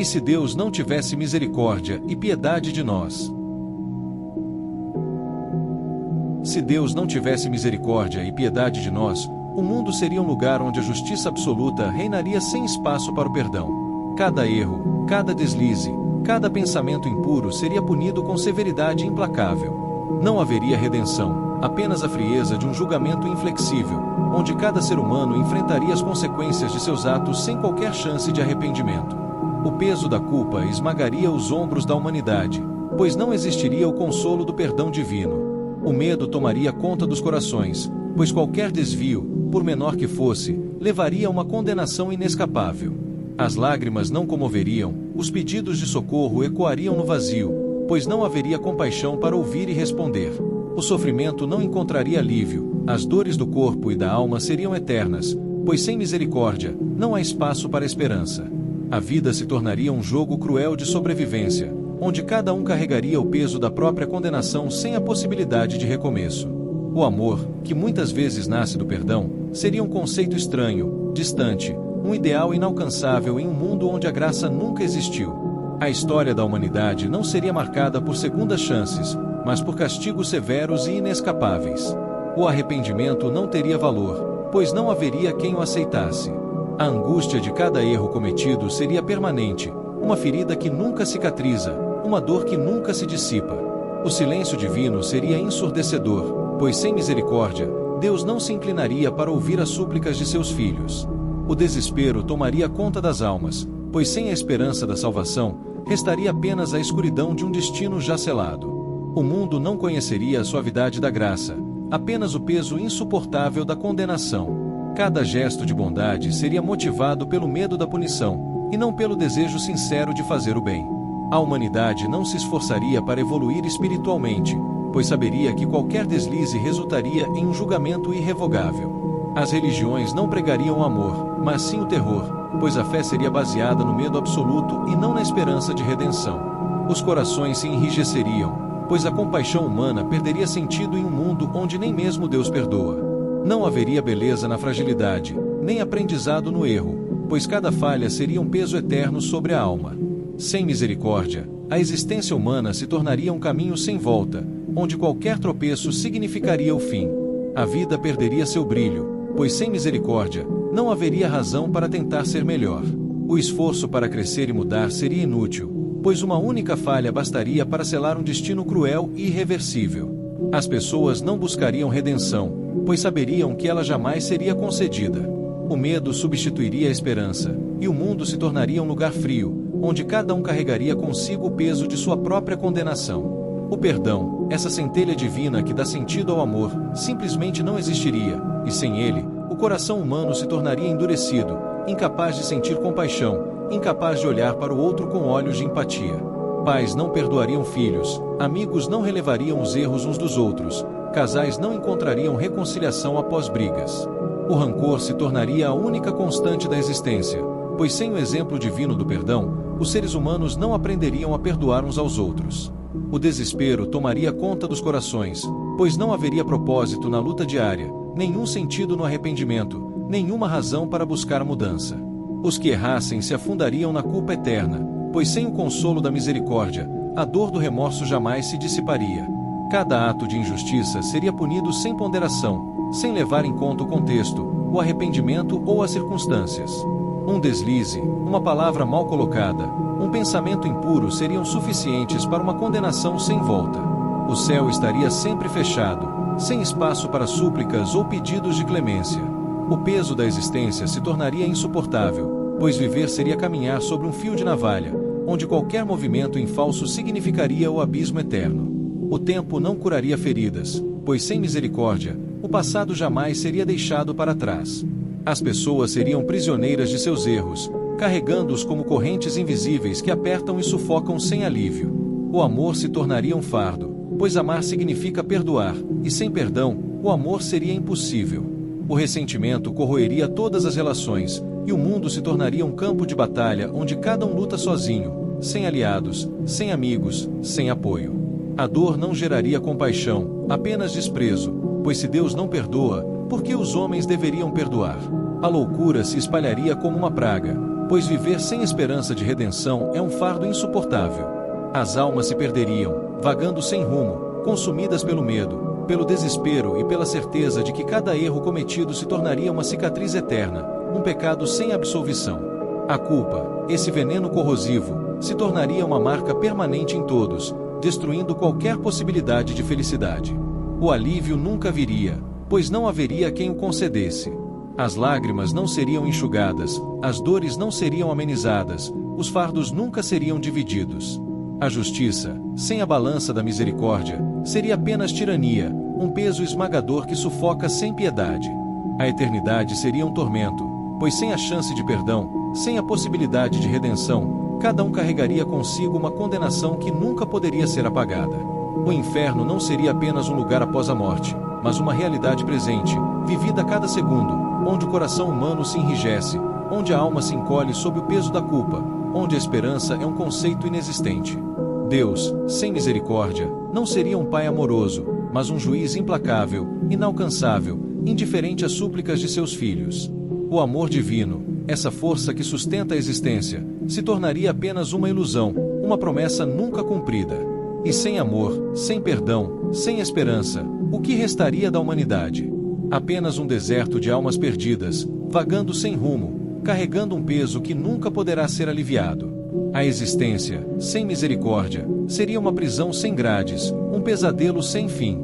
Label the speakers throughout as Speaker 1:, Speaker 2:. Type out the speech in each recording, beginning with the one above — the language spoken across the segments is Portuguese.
Speaker 1: E se Deus não tivesse misericórdia e piedade de nós? Se Deus não tivesse misericórdia e piedade de nós, o mundo seria um lugar onde a justiça absoluta reinaria sem espaço para o perdão. Cada erro, cada deslize, cada pensamento impuro seria punido com severidade implacável. Não haveria redenção, apenas a frieza de um julgamento inflexível, onde cada ser humano enfrentaria as consequências de seus atos sem qualquer chance de arrependimento. O peso da culpa esmagaria os ombros da humanidade, pois não existiria o consolo do perdão divino. O medo tomaria conta dos corações, pois qualquer desvio, por menor que fosse, levaria a uma condenação inescapável. As lágrimas não comoveriam, os pedidos de socorro ecoariam no vazio, pois não haveria compaixão para ouvir e responder. O sofrimento não encontraria alívio, as dores do corpo e da alma seriam eternas, pois sem misericórdia, não há espaço para esperança. A vida se tornaria um jogo cruel de sobrevivência, onde cada um carregaria o peso da própria condenação sem a possibilidade de recomeço. O amor, que muitas vezes nasce do perdão, seria um conceito estranho, distante, um ideal inalcançável em um mundo onde a graça nunca existiu. A história da humanidade não seria marcada por segundas chances, mas por castigos severos e inescapáveis. O arrependimento não teria valor, pois não haveria quem o aceitasse. A angústia de cada erro cometido seria permanente, uma ferida que nunca cicatriza, uma dor que nunca se dissipa. O silêncio divino seria ensurdecedor, pois sem misericórdia, Deus não se inclinaria para ouvir as súplicas de seus filhos. O desespero tomaria conta das almas, pois sem a esperança da salvação, restaria apenas a escuridão de um destino já selado. O mundo não conheceria a suavidade da graça, apenas o peso insuportável da condenação. Cada gesto de bondade seria motivado pelo medo da punição, e não pelo desejo sincero de fazer o bem. A humanidade não se esforçaria para evoluir espiritualmente, pois saberia que qualquer deslize resultaria em um julgamento irrevogável. As religiões não pregariam o amor, mas sim o terror, pois a fé seria baseada no medo absoluto e não na esperança de redenção. Os corações se enrijeceriam, pois a compaixão humana perderia sentido em um mundo onde nem mesmo Deus perdoa. Não haveria beleza na fragilidade, nem aprendizado no erro, pois cada falha seria um peso eterno sobre a alma. Sem misericórdia, a existência humana se tornaria um caminho sem volta, onde qualquer tropeço significaria o fim. A vida perderia seu brilho, pois sem misericórdia, não haveria razão para tentar ser melhor. O esforço para crescer e mudar seria inútil, pois uma única falha bastaria para selar um destino cruel e irreversível. As pessoas não buscariam redenção, pois saberiam que ela jamais seria concedida. O medo substituiria a esperança, e o mundo se tornaria um lugar frio, onde cada um carregaria consigo o peso de sua própria condenação. O perdão, essa centelha divina que dá sentido ao amor, simplesmente não existiria, e sem ele, o coração humano se tornaria endurecido, incapaz de sentir compaixão, incapaz de olhar para o outro com olhos de empatia. Pais não perdoariam filhos, amigos não relevariam os erros uns dos outros, casais não encontrariam reconciliação após brigas. O rancor se tornaria a única constante da existência, pois sem o exemplo divino do perdão, os seres humanos não aprenderiam a perdoar uns aos outros. O desespero tomaria conta dos corações, pois não haveria propósito na luta diária, nenhum sentido no arrependimento, nenhuma razão para buscar mudança. Os que errassem se afundariam na culpa eterna, pois sem o consolo da misericórdia, a dor do remorso jamais se dissiparia. Cada ato de injustiça seria punido sem ponderação, sem levar em conta o contexto, o arrependimento ou as circunstâncias. Um deslize, uma palavra mal colocada, um pensamento impuro seriam suficientes para uma condenação sem volta. O céu estaria sempre fechado, sem espaço para súplicas ou pedidos de clemência. O peso da existência se tornaria insuportável, pois viver seria caminhar sobre um fio de navalha, onde qualquer movimento em falso significaria o abismo eterno. O tempo não curaria feridas, pois sem misericórdia, o passado jamais seria deixado para trás. As pessoas seriam prisioneiras de seus erros, carregando-os como correntes invisíveis que apertam e sufocam sem alívio. O amor se tornaria um fardo, pois amar significa perdoar, e sem perdão, o amor seria impossível. O ressentimento corroeria todas as relações, e o mundo se tornaria um campo de batalha onde cada um luta sozinho, sem aliados, sem amigos, sem apoio. A dor não geraria compaixão, apenas desprezo, pois se Deus não perdoa, por que os homens deveriam perdoar? A loucura se espalharia como uma praga, pois viver sem esperança de redenção é um fardo insuportável. As almas se perderiam, vagando sem rumo, consumidas pelo medo, pelo desespero e pela certeza de que cada erro cometido se tornaria uma cicatriz eterna, um pecado sem absolvição. A culpa, esse veneno corrosivo, se tornaria uma marca permanente em todos, destruindo qualquer possibilidade de felicidade. O alívio nunca viria, pois não haveria quem o concedesse. As lágrimas não seriam enxugadas, as dores não seriam amenizadas, os fardos nunca seriam divididos. A justiça, sem a balança da misericórdia, seria apenas tirania, um peso esmagador que sufoca sem piedade. A eternidade seria um tormento, pois sem a chance de perdão, sem a possibilidade de redenção, cada um carregaria consigo uma condenação que nunca poderia ser apagada. O inferno não seria apenas um lugar após a morte, mas uma realidade presente, vivida a cada segundo, onde o coração humano se enrijece, onde a alma se encolhe sob o peso da culpa, onde a esperança é um conceito inexistente. Deus, sem misericórdia, não seria um pai amoroso, mas um juiz implacável, inalcançável, indiferente às súplicas de seus filhos. O amor divino, essa força que sustenta a existência, se tornaria apenas uma ilusão, uma promessa nunca cumprida. E sem amor, sem perdão, sem esperança, o que restaria da humanidade? Apenas um deserto de almas perdidas, vagando sem rumo, carregando um peso que nunca poderá ser aliviado. A existência, sem misericórdia, seria uma prisão sem grades, um pesadelo sem fim.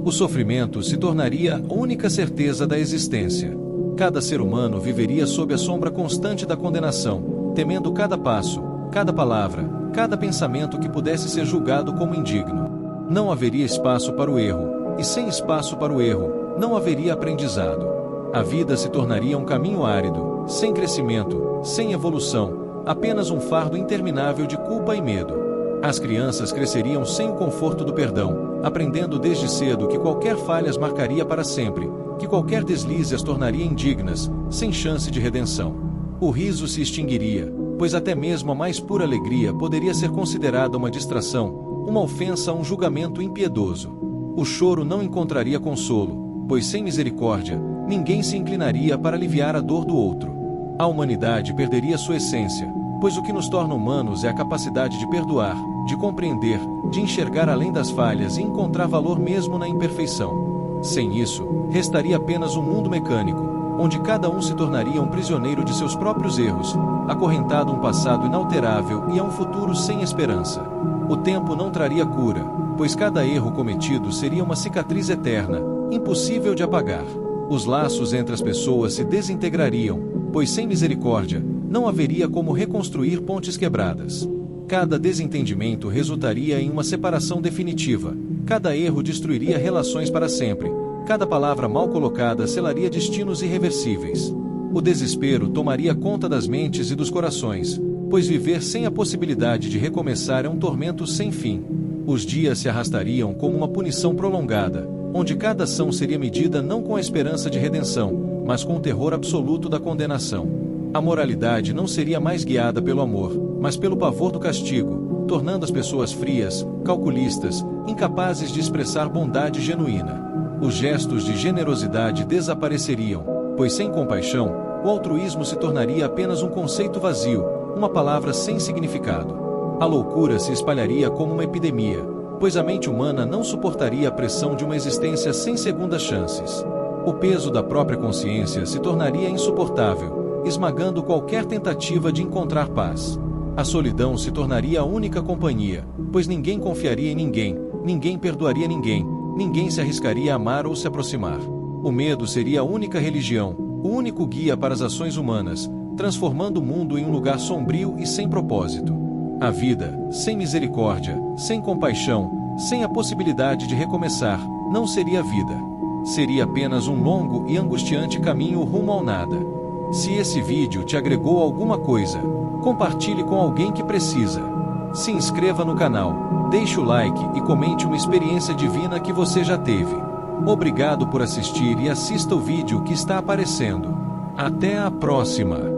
Speaker 1: O sofrimento se tornaria a única certeza da existência. Cada ser humano viveria sob a sombra constante da condenação, temendo cada passo, cada palavra, cada pensamento que pudesse ser julgado como indigno. Não haveria espaço para o erro, e sem espaço para o erro, não haveria aprendizado. A vida se tornaria um caminho árido, sem crescimento, sem evolução, apenas um fardo interminável de culpa e medo. As crianças cresceriam sem o conforto do perdão, aprendendo desde cedo que qualquer falha as marcaria para sempre, que qualquer deslize as tornaria indignas, sem chance de redenção. O riso se extinguiria, pois até mesmo a mais pura alegria poderia ser considerada uma distração, uma ofensa a um julgamento impiedoso. O choro não encontraria consolo, pois sem misericórdia, ninguém se inclinaria para aliviar a dor do outro. A humanidade perderia sua essência, pois o que nos torna humanos é a capacidade de perdoar, de compreender, de enxergar além das falhas e encontrar valor mesmo na imperfeição. Sem isso, restaria apenas um mundo mecânico, onde cada um se tornaria um prisioneiro de seus próprios erros, acorrentado a um passado inalterável e a um futuro sem esperança. O tempo não traria cura, pois cada erro cometido seria uma cicatriz eterna, impossível de apagar. Os laços entre as pessoas se desintegrariam, pois sem misericórdia, não haveria como reconstruir pontes quebradas. Cada desentendimento resultaria em uma separação definitiva, cada erro destruiria relações para sempre, cada palavra mal colocada selaria destinos irreversíveis. O desespero tomaria conta das mentes e dos corações, pois viver sem a possibilidade de recomeçar é um tormento sem fim. Os dias se arrastariam como uma punição prolongada, onde cada ação seria medida não com a esperança de redenção, mas com o terror absoluto da condenação. A moralidade não seria mais guiada pelo amor, mas pelo pavor do castigo, tornando as pessoas frias, calculistas, incapazes de expressar bondade genuína. Os gestos de generosidade desapareceriam, pois sem compaixão, o altruísmo se tornaria apenas um conceito vazio, uma palavra sem significado. A loucura se espalharia como uma epidemia, pois a mente humana não suportaria a pressão de uma existência sem segundas chances. O peso da própria consciência se tornaria insuportável, esmagando qualquer tentativa de encontrar paz. A solidão se tornaria a única companhia, pois ninguém confiaria em ninguém, ninguém perdoaria ninguém, ninguém se arriscaria a amar ou se aproximar. O medo seria a única religião, o único guia para as ações humanas, transformando o mundo em um lugar sombrio e sem propósito. A vida, sem misericórdia, sem compaixão, sem a possibilidade de recomeçar, não seria vida. Seria apenas um longo e angustiante caminho rumo ao nada. Se esse vídeo te agregou alguma coisa, compartilhe com alguém que precisa. Se inscreva no canal, deixe o like e comente uma experiência divina que você já teve. Obrigado por assistir e assista o vídeo que está aparecendo. Até a próxima!